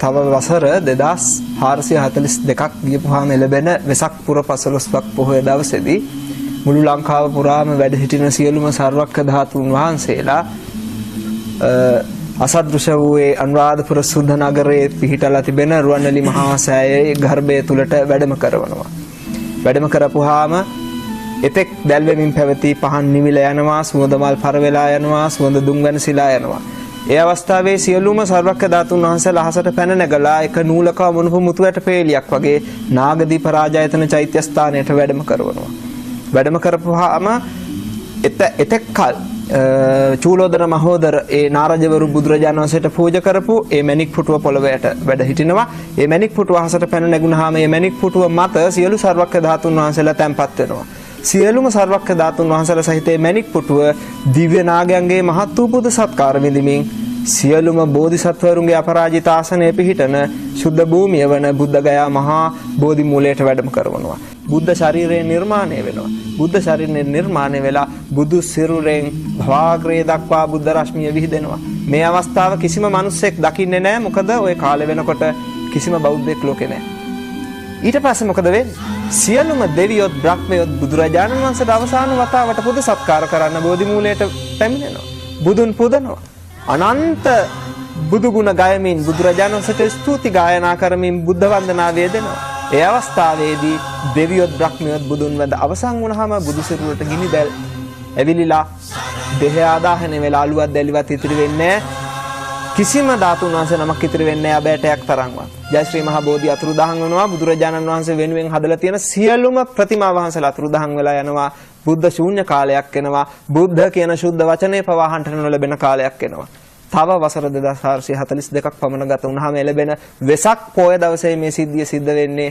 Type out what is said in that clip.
තව වසර 2442ක් ගියපුවාම එළබෙන වෙසක් පුර 15ක් පොහොය දවසේදී මුළු ලංකාව පුරාම වැඩ සිටින සියලුම සර්වක්ඛ ධාතුන් වහන්සේලා අසදෘශ වූයේ අනුරාධපුර සුද්ධ නගරයේ පිහිටලා තිබෙන රුවන්වැලි මහා සෑයේ ගර්භය තුලට වැඩම කරනවා. වැඩම කරපුවාම එතෙක් දැල්වෙමින් පැවති පහන් නිවිල යනවා, සුවඳ මල් පරවෙලා යනවා, සුවඳ දුම් වෙනසිලා යනවා. ඒ අවස්ථාවේ සියලුම සර්වක්ඛ ධාතුන් වහන්සේලා අහසට පැන නැගලා එක නූලක මොනුපු මුතු වැට පේලියක් වගේ නාගදීප රාජායතන චෛත්‍ය ස්ථානයට වැඩම කරනවා. වැඩම කරපුවාම එතෙක් කල චූලෝදර මහෝදර ඒ නාරජවරු බුදුරජාණන් වහන්සේට පූජා කරපු ඒ මණික් පුටුව පොළවයට වැඩ හිටිනවා. ඒ මණික් පුටුව අහසට පැන නැගුණාම ඒ මණික් පුටුව මත සියලු සර්වක්ඛ ධාතුන් වහන්සේලා තැන්පත් වෙනවා. සියලුම සර්වක්ඛ ධාතුන් වහන්සේලා සහිත මේ මණික් පුටුව දිව්‍ය නාගයන්ගේ මහත් වූ පුද සත්කාර විඳිමින් සියලුම බෝධිසත්වරුන්ගේ අපරාජිත ආසනයේ පිහිටන සුද්ධ භූමිය වන බුද්ධගයා මහා බෝධි මූලයට වැඩම කරවනවා. බුද්ධ ශරීරය නිර්මාණය වෙනවා. බුද්ධ ශරීරය නිර්මාණය වෙලා බුදු සිරුරෙන් භවාග්‍රේ දක්වා බුද්ධ රශ්මිය විහිදෙනවා. මේ අවස්ථාව කිසිම මිනිසෙක් දකින්නේ නැහැ. මොකද ওই කාලේ වෙනකොට කිසිම බෞද්ධයෙක් ලෝකේ නැහැ. ඊට පස්සේ මොකද වෙන්නේ? සියලුම දෙවියොත් බ්‍රහ්මයොත් බුදුරජාණන් වහන්සේට අවසාන වතාවට පුද සත්කාර කරන්න බෝධි මූලයට පැමිණෙනවා. බුදුන් පුදනවා. අනන්ත බුදු ගුණ ගයමින් බුදුරජාණන් වහන්සේට ස්තුති ගායනා කරමින් බුද්ධ වන්දනා වේදෙනවා. ඒ අවස්ථාවේදී දෙවියොත් බ්‍රහ්මයොත් බුදුන් වඳ අවසන් වුණාම බුදු සිරුරට ගිනි දැල් ඇවිලිලා දෙහ ආදාහන වෙලා අලුවත් දැලිවත් ඉතිරි වෙන්නේ කිසිම ධාතුන් වහන්සේ නමක් ඉතිරි වෙන්නේ අබෑටයක් තරම්වත්. ජය ශ්‍රී මහා බෝධි අතුරුදහන් වෙනවා. බුදුරජාණන් වහන්සේ වෙනුවෙන් හදලා තියෙන සියලුම ප්‍රතිමා වහන්සේලා අතුරුදහන් වෙලා යනවා. බුද්ධ ශූන්‍ය කාලයක් එනවා. බුද්ධ කියන ශුද්ධ වචනේ පවා අහන්න නොලැබෙන කාලයක් එනවා. තව වසර 2442ක් පමණ ගත වුණාම එළබෙන වෙසක් පොය දවසේ මේ සිද්ධිය සිද්ධ වෙන්නේ.